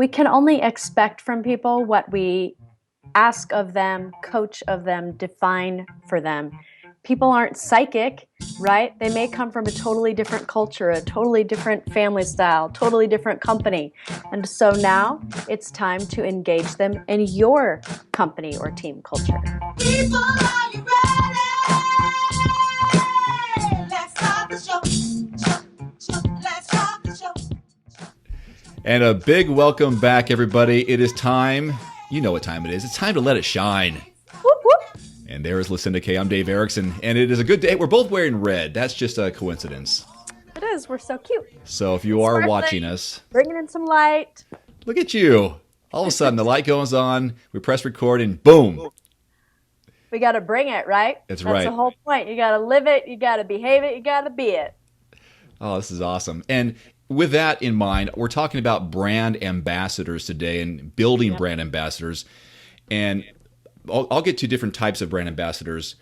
we can only expect from people what we ask of them, coach of them, define for them. People aren't psychic, right? They may come from a totally different culture, a totally different family style, totally different company. And so now it's time to engage them in your company or team culture. People, are you ready? Let's start the show. Let's start the show. And a big welcome back, everybody. It is time. You know what time it is. It's time to let it shine. Whoop, whoop. And there is Lucinda Kay. I'm Dave Erickson. And it is a good day. We're both wearing red. That's just a coincidence. It is. We're so cute. So if you are watching us, bringing in some light. Look at you. All of a sudden, the light goes on. We press record and boom. We got to bring it, right? That's right. That's the whole point. You got to live it. You got to behave it. You got to be it. Oh, this is awesome. And with that in mind, we're talking about brand ambassadors today and building brand ambassadors. And I'll get to different types of brand ambassadors.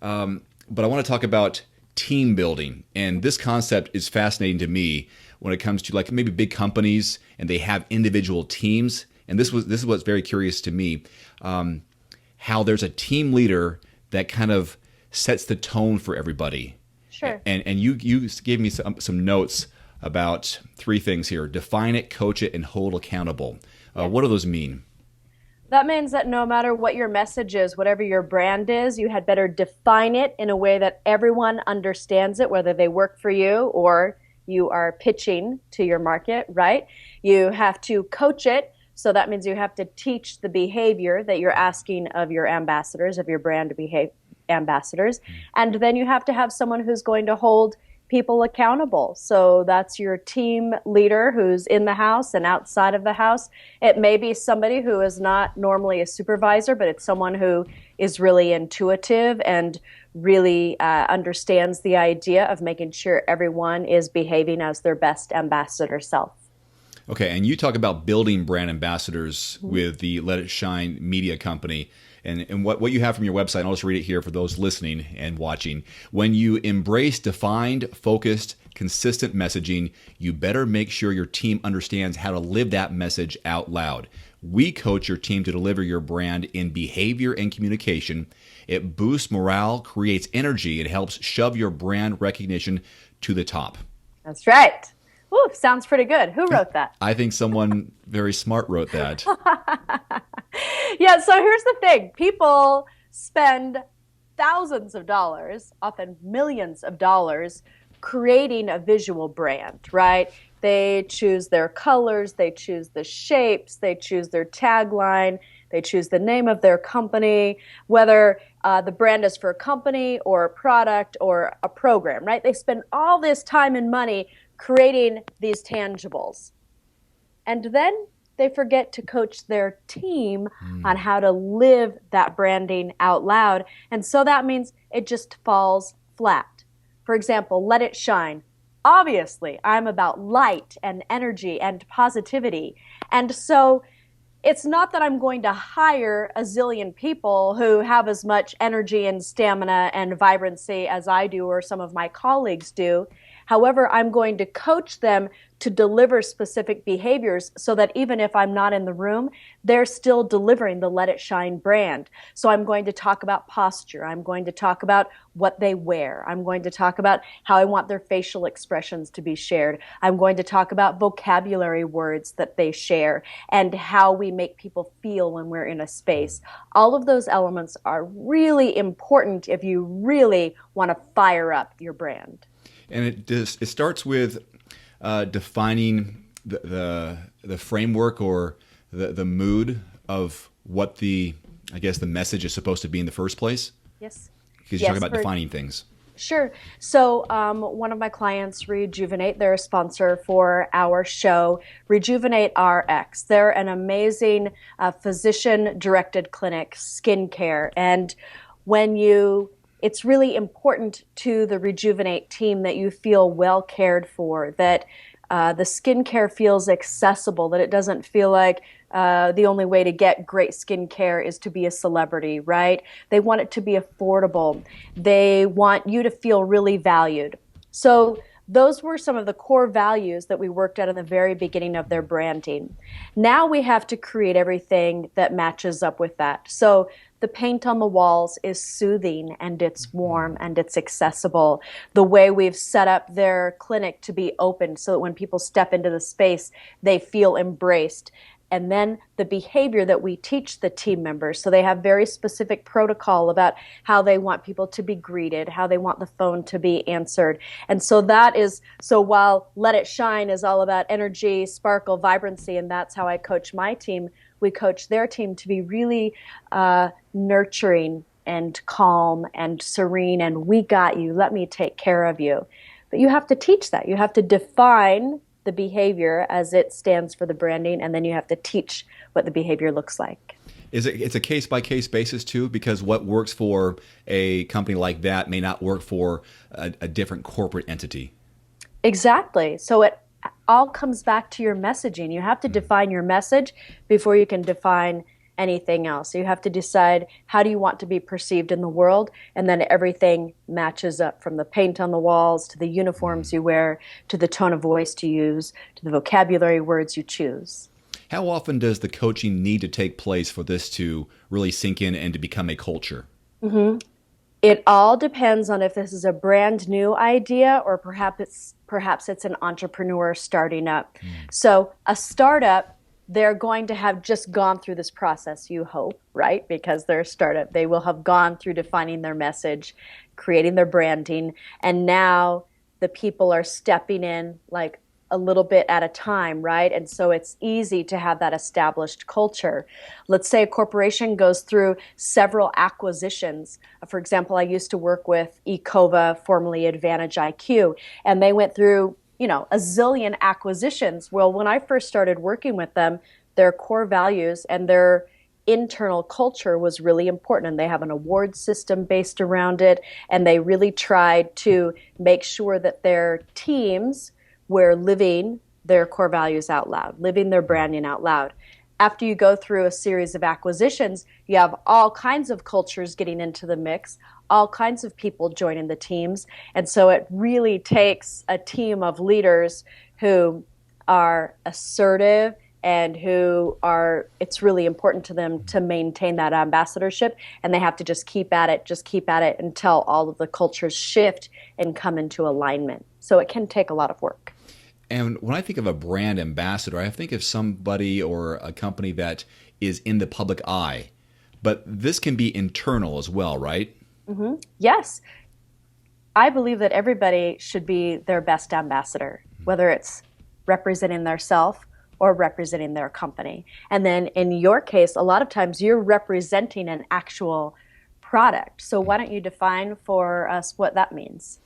But I want to talk about team building. And this concept is fascinating to me when it comes to like maybe big companies and they have individual teams. And this is what's very curious to me, how there's a team leader that kind of sets the tone for everybody. Sure. And you gave me some notes about three things here: define it, coach it, and hold accountable. What do those mean? That means that no matter what your message is, whatever your brand is, you had better define it in a way that everyone understands it, whether they work for you or you are pitching to your market, right? You have to coach it. So that means you have to teach the behavior that you're asking of your ambassadors, of your brand to behave ambassadors. And then you have to have someone who's going to hold people accountable. So that's your team leader who's in the house and outside of the house. It may be somebody who is not normally a supervisor, but it's someone who is really intuitive and really understands the idea of making sure everyone is behaving as their best ambassador self. Okay, and you talk about building brand ambassadors with the Let It Shine media company. And what you have from your website, I'll just read it here for those listening and watching. When you embrace defined, focused, consistent messaging, you better make sure your team understands how to live that message out loud. We coach your team to deliver your brand in behavior and communication. It boosts morale, creates energy, and helps shove your brand recognition to the top. That's right. Ooh, sounds pretty good. Who wrote that? I think someone very smart wrote that. Yeah, so here's the thing. People spend thousands of dollars, often millions of dollars, creating a visual brand, right? They choose their colors, they choose the shapes, they choose their tagline, they choose the name of their company, whether the brand is for a company or a product or a program, right? They spend all this time and money creating these tangibles. And then they forget to coach their team on how to live that branding out loud. And so that means it just falls flat. For example, Let It Shine. Obviously, I'm about light and energy and positivity. And so it's not that I'm going to hire a zillion people who have as much energy and stamina and vibrancy as I do or some of my colleagues do. However, I'm going to coach them to deliver specific behaviors so that even if I'm not in the room, they're still delivering the Let It Shine brand. So I'm going to talk about posture. I'm going to talk about what they wear. I'm going to talk about how I want their facial expressions to be shared. I'm going to talk about vocabulary words that they share and how we make people feel when we're in a space. All of those elements are really important if you really want to fire up your brand. And it starts with defining the framework or the mood of what the message is supposed to be in the first place. Yes. Because you're talking about defining things. Sure. So one of my clients, Rejuvenate, they're a sponsor for our show, Rejuvenate RX. They're an amazing physician-directed clinic, skincare. And it's really important to the Rejuvenate team that you feel well cared for, that the skincare feels accessible, that it doesn't feel like the only way to get great skincare is to be a celebrity, right? They want it to be affordable. They want you to feel really valued. So Those were some of the core values that we worked at in the very beginning of their branding. Now we have to create everything that matches up with that. So the paint on the walls is soothing and it's warm and it's accessible. The way we've set up their clinic to be open so that when people step into the space, they feel embraced. And then the behavior that we teach the team members. So they have very specific protocol about how they want people to be greeted, how they want the phone to be answered. And so that is, so while Let It Shine is all about energy, sparkle, vibrancy, and that's how I coach my team, we coach their team to be really nurturing and calm and serene and we got you, let me take care of you. But you have to teach that. You have to define the behavior as it stands for the branding, and then you have to teach what the behavior looks like. It's a case-by-case basis too, because what works for a company like that may not work for a different corporate entity. Exactly. So it all comes back to your messaging. You have to define your message before you can define anything else. You have to decide how do you want to be perceived in the world, and then everything matches up from the paint on the walls to the uniforms you wear to the tone of voice you use to the vocabulary words you choose. How often does the coaching need to take place for this to really sink in and to become a culture? It all depends on if this is a brand new idea or perhaps it's an entrepreneur starting up. So a startup, they're going to have just gone through this process, you hope, right? Because they're a startup. They will have gone through defining their message, creating their branding, and now the people are stepping in like a little bit at a time, right? And so it's easy to have that established culture. Let's say a corporation goes through several acquisitions. For example, I used to work with Ecova, formerly Advantage IQ, and they went through a zillion acquisitions. Well, when I first started working with them, their core values and their internal culture was really important. And they have an award system based around it. And they really tried to make sure that their teams were living their core values out loud, living their branding out loud. After you go through a series of acquisitions, you have all kinds of cultures getting into the mix, all kinds of people joining the teams. And so it really takes a team of leaders who are assertive and it's really important to them to maintain that ambassadorship. And they have to just keep at it until all of the cultures shift and come into alignment. So it can take a lot of work. And when I think of a brand ambassador, I think of somebody or a company that is in the public eye. But this can be internal as well, right? Mm-hmm. Yes. I believe that everybody should be their best ambassador, whether it's representing their self or representing their company. And then in your case, a lot of times you're representing an actual product. So why don't you define for us what that means?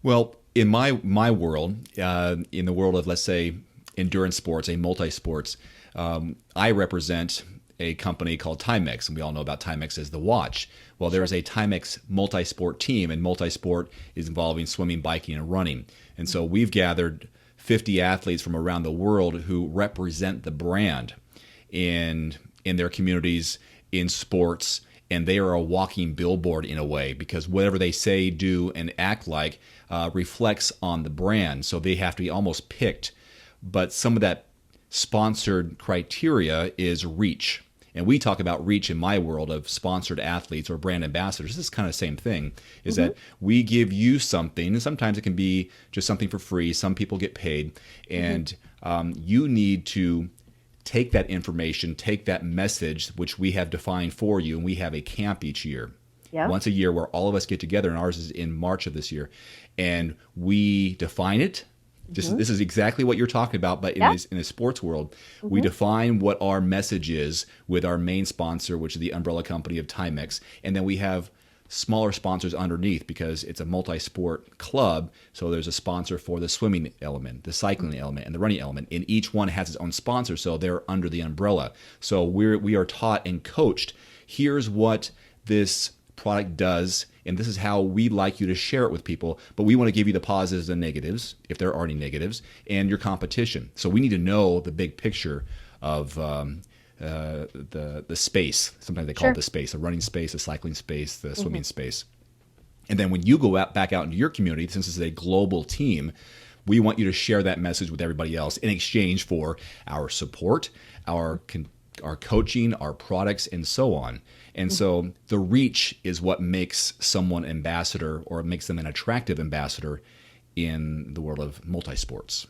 Well, in my world, in the world of, let's say, endurance sports, a multi-sports, I represent a company called Timex, and we all know about Timex as the watch. Well, there is a Timex multi-sport team, and multi-sport is involving swimming, biking, and running. And so we've gathered 50 athletes from around the world who represent the brand in their communities, in sports, and they are a walking billboard in a way, because whatever they say, do, and act like reflects on the brand. So they have to be almost picked. But some of that sponsored criteria is reach. And we talk about reach in my world of sponsored athletes or brand ambassadors. This is kind of the same thing, is that we give you something, and sometimes it can be just something for free. Some people get paid, and you need to take that information, take that message, which we have defined for you, and we have a camp each year. Yeah. Once a year where all of us get together, and ours is in March of this year, and we define it. This is exactly what you're talking about, but in a sports world, we define what our message is with our main sponsor, which is the umbrella company of Timex, and then we have smaller sponsors underneath because it's a multi-sport club. So there's a sponsor for the swimming element, the cycling element, and the running element, and each one has its own sponsor, so they're under the umbrella. So we are taught and coached. Here's what this product does, and this is how we'd like you to share it with people, but we want to give you the positives and negatives, if there are any negatives, and your competition. So we need to know the big picture of the space. Sometimes they call it the space, the running space, the cycling space, the swimming space. And then when you go out back out into your community, since it's a global team, we want you to share that message with everybody else in exchange for our support, our coaching, our products, and so on. And so the reach is what makes someone ambassador, or makes them an attractive ambassador in the world of multisports.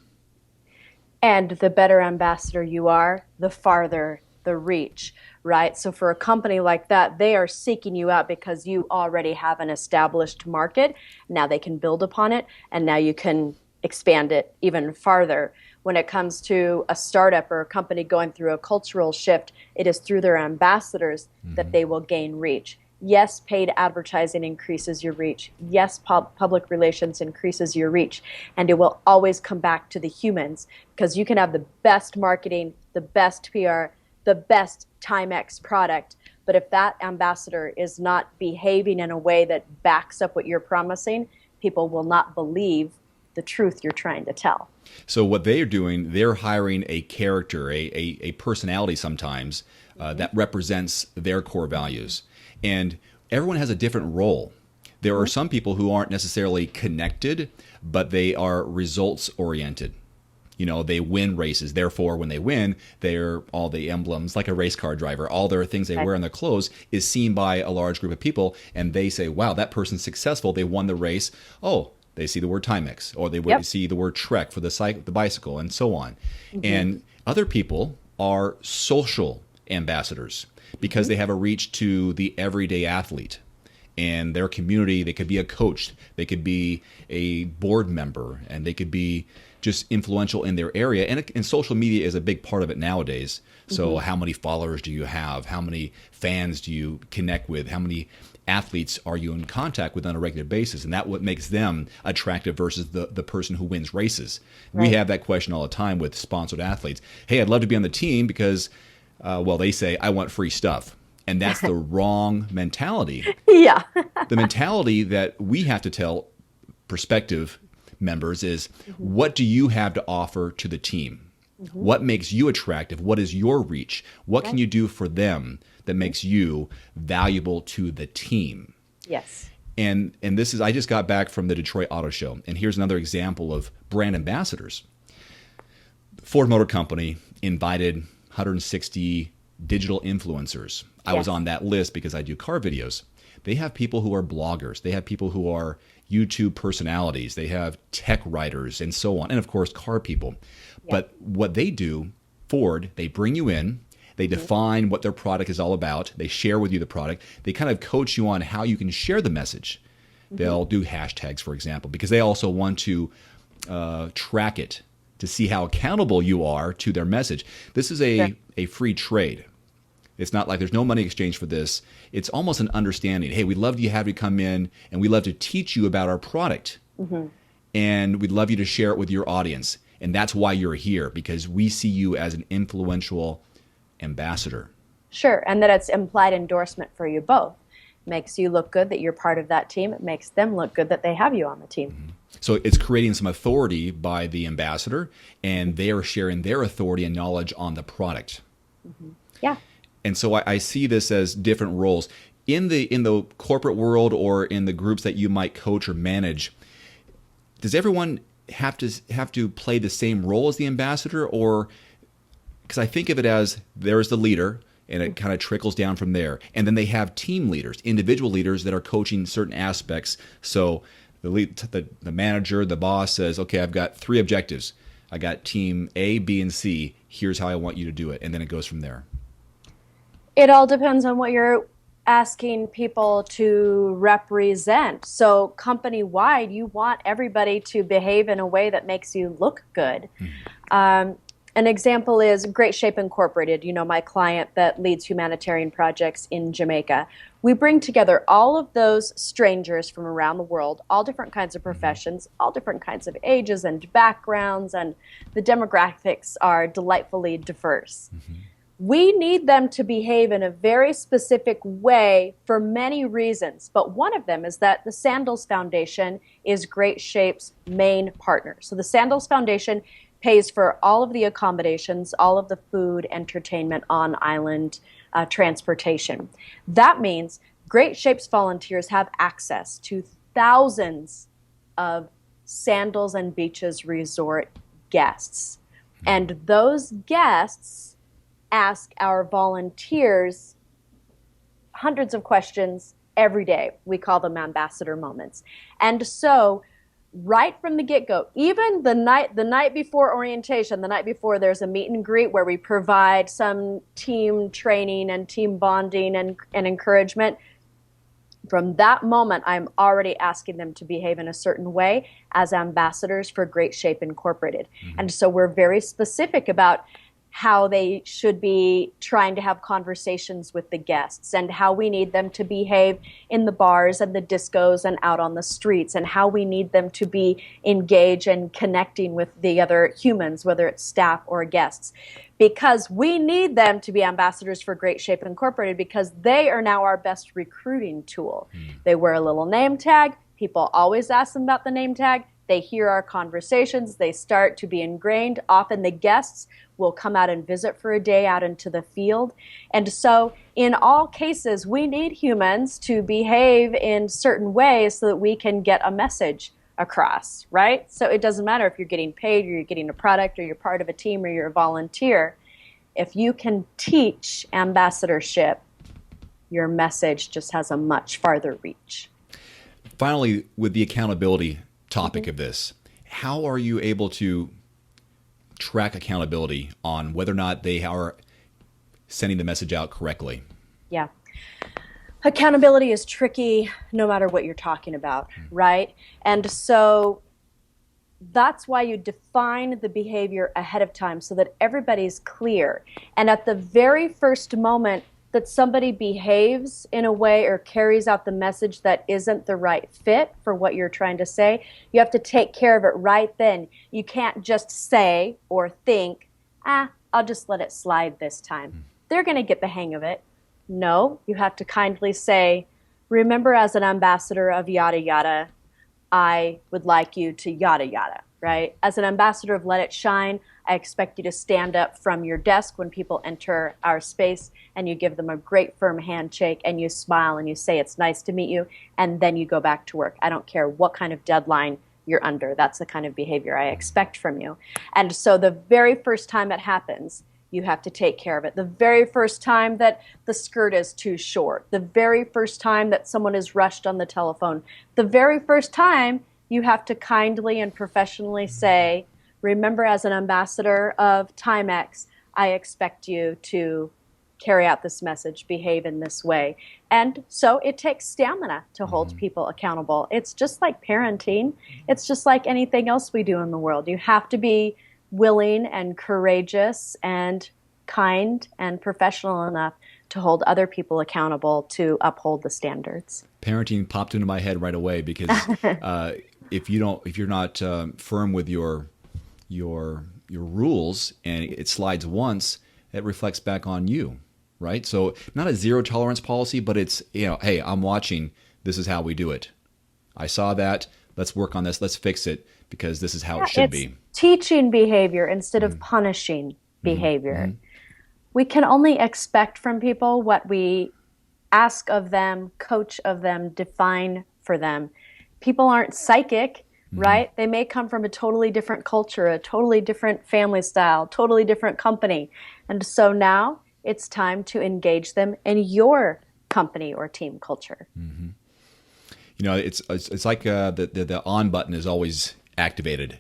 And the better ambassador you are, the farther the reach, right? So for a company like that, they are seeking you out because you already have an established market. Now they can build upon it, and now you can expand it even farther. When it comes to a startup or a company going through a cultural shift, it is through their ambassadors that they will gain reach. Yes, paid advertising increases your reach. Yes, public relations increases your reach. And it will always come back to the humans, because you can have the best marketing, the best PR, the best Timex product. But if that ambassador is not behaving in a way that backs up what you're promising, people will not believe the truth you're trying to tell. So what they are doing, they're hiring a character, a personality sometimes that represents their core values. And everyone has a different role. There are some people who aren't necessarily connected, but they are results oriented. You know, they win races. Therefore, when they win, they're all the emblems, like a race car driver. All their things they wear on their clothes is seen by a large group of people, and they say, wow, that person's successful. They won the race. Oh, they see the word Timex, or they would see the word Trek for the bicycle, and so on. And other people are social ambassadors because they have a reach to the everyday athlete and their community. They could be a coach, they could be a board member, and they could be just influential in their area. And social media is a big part of it nowadays. So how many followers do you have? How many fans do you connect with? How many athletes are you in contact with on a regular basis? And that's what makes them attractive versus the person who wins races. We have that question all the time with sponsored athletes. Hey, I'd love to be on the team because, well, they say, I want free stuff. And that's the wrong mentality. Yeah. The mentality that we have to tell prospective members is, what do you have to offer to the team? What makes you attractive? What is your reach? What can you do for them that makes you valuable to the team? Yes. And this is, I just got back from the Detroit Auto Show, and here's another example of brand ambassadors. Ford Motor Company invited 160 digital influencers. I was on that list because I do car videos. They have people who are bloggers. They have people who are YouTube personalities. They have tech writers and so on. And of course, car people. But what they do, Ford, they bring you in, they define what their product is all about, they share with you the product, they kind of coach you on how you can share the message. They'll do hashtags, for example, because they also want to track it to see how accountable you are to their message. This is a free trade. It's not like there's no money exchange for this. It's almost an understanding. Hey, we'd love to have you come in, and we'd love to teach you about our product. And we'd love you to share it with your audience. And that's why you're here, because we see you as an influential ambassador. Sure, and that it's implied endorsement for you both. Makes you look good that you're part of that team. It makes them look good that they have you on the team. So it's creating some authority by the ambassador, and they are sharing their authority and knowledge on the product. Yeah. And so I see this as different roles. In the corporate world or in the groups that you might coach or manage, does everyone have to play the same role as the ambassador? Or, because I think of it as there's the leader, and it kind of trickles down from there. And then they have team leaders, individual leaders that are coaching certain aspects. So the manager, the boss says, okay, I've got 3 objectives. I got team A, B, and C. Here's how I want you to do it. And then it goes from there. It all depends on what you're asking people to represent. So company-wide, you want everybody to behave in a way that makes you look good. An example is Great Shape Incorporated, my client that leads humanitarian projects in Jamaica. We bring together all of those strangers from around the world, all different kinds of professions, all different kinds of ages and backgrounds, and the demographics are delightfully diverse. We need them to behave in a very specific way for many reasons, but one of them is that the Sandals Foundation is Great Shape's main partner. So the Sandals Foundation pays for all of the accommodations, all of the food, entertainment, on-island transportation. That means Great Shape's volunteers have access to thousands of Sandals and Beaches Resort guests. And those guests ask our volunteers hundreds of questions every day. We call them ambassador moments. And so right from the get-go, even the night before orientation, the night before, there's a meet and greet where we provide some team training and team bonding and encouragement. From that moment, I'm already asking them to behave in a certain way as ambassadors for Great Shape Incorporated. Mm-hmm. And so we're very specific about how they should be trying to have conversations with the guests and how we need them to behave in the bars and the discos and out on the streets, and how we need them to be engaged and connecting with the other humans, whether it's staff or guests. Because we need them to be ambassadors for Great Shape Incorporated, because they are now our best recruiting tool. They wear a little name tag. People always ask them about the name tag. They hear our conversations. They start to be ingrained. Often the guests will come out and visit for a day out into the field. And so in all cases, we need humans to behave in certain ways so that we can get a message across, right? So it doesn't matter if you're getting paid or you're getting a product or you're part of a team or you're a volunteer. If you can teach ambassadorship, your message just has a much farther reach. Finally, with the accountability topic of this, how are you able to track accountability on whether or not they are sending the message out correctly? Yeah. Accountability is tricky no matter what you're talking about, right? And so that's why you define the behavior ahead of time so that everybody's clear. And at the very first moment that somebody behaves in a way or carries out the message that isn't the right fit for what you're trying to say, you have to take care of it right then. You can't just say or think, I'll just let it slide this time. They're going to get the hang of it. No, you have to kindly say, remember, as an ambassador of yada yada, I would like you to yada yada, right? As an ambassador of Let It Shine, I expect you to stand up from your desk when people enter our space and you give them a great firm handshake and you smile and you say it's nice to meet you, and then you go back to work. I don't care what kind of deadline you're under. That's the kind of behavior I expect from you. And so the very first time it happens, you have to take care of it. The very first time that the skirt is too short, the very first time that someone is rushed on the telephone, the very first time you have to kindly and professionally say, remember, as an ambassador of Timex, I expect you to carry out this message, behave in this way. And so it takes stamina to hold people accountable. It's just like parenting. It's just like anything else we do in the world. You have to be willing and courageous and kind and professional enough to hold other people accountable to uphold the standards. Parenting popped into my head right away because if you're not firm with your rules and it slides once, it reflects back on you, right? So not a zero tolerance policy, but it's, hey, I'm watching. This is how we do it. I saw that. Let's work on this. Let's fix it because this is how it should be. Teaching behavior instead of punishing behavior. We can only expect from people what we ask of them, coach of them, define for them. People aren't psychic, right? They may come from a totally different culture, a totally different family style, totally different company. And so now it's time to engage them in your company or team culture. It's like the on button is always activated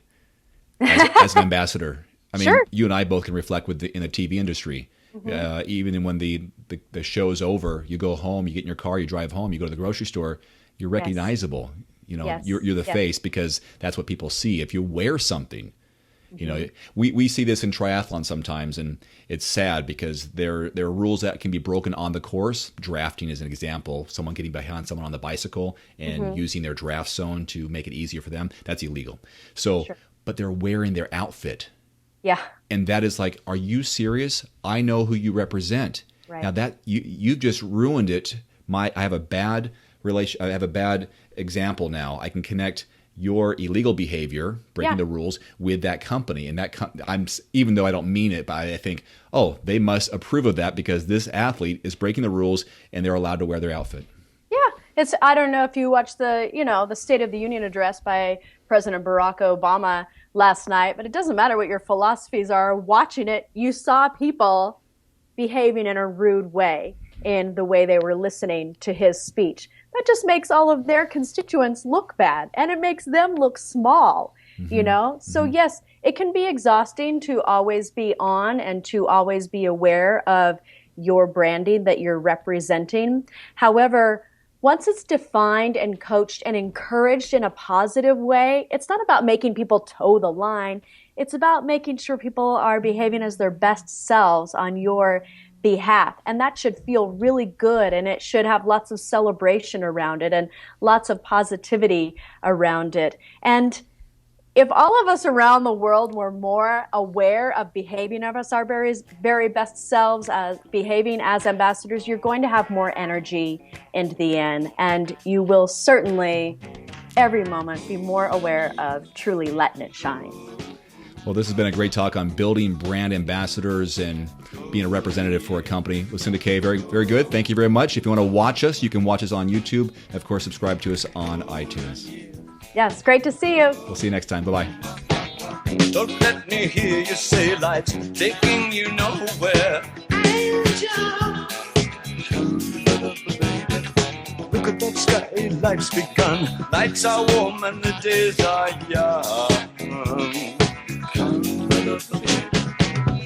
as an ambassador. I mean, Sure. You and I both can reflect in the TV industry. Even when the show's over, you go home, you get in your car, you drive home, you go to the grocery store, you're recognizable. Yes. You're the face because that's what people see. If you wear something, we see this in triathlon sometimes, and it's sad because there are rules that can be broken on the course. Drafting is an example. Someone getting behind someone on the bicycle and using their draft zone to make it easier for them. That's illegal. So, but they're wearing their outfit. Yeah. And that is like, are you serious? I know who you represent. Right. Now that you've just ruined it. I have a bad example now. I can connect your illegal behavior, breaking the rules, with that company, and I'm even though I don't mean it, but I think, oh, they must approve of that because this athlete is breaking the rules and they're allowed to wear their outfit. Yeah, I don't know if you watched the State of the Union address by President Barack Obama last night, but it doesn't matter what your philosophies are. Watching it, you saw people behaving in a rude way in the way they were listening to his speech. That just makes all of their constituents look bad, and it makes them look small, So yes, it can be exhausting to always be on and to always be aware of your branding that you're representing. However, once it's defined and coached and encouraged in a positive way, it's not about making people toe the line. It's about making sure people are behaving as their best selves on your behalf. And that should feel really good, and it should have lots of celebration around it and lots of positivity around it. And if all of us around the world were more aware of behaving as our very, very best selves, as behaving as ambassadors, you're going to have more energy in the end, and you will certainly every moment be more aware of truly letting it shine. Well, this has been a great talk on building brand ambassadors and being a representative for a company. Lucinda Kay, very, very good. Thank you very much. If you want to watch us, you can watch us on YouTube. And of course, subscribe to us on iTunes. Yes, great to see you. We'll see you next time. Bye-bye. Don't let me hear you say life's taking you nowhere. Angel, look at that sky, life's begun. Nights are warm and the days are young.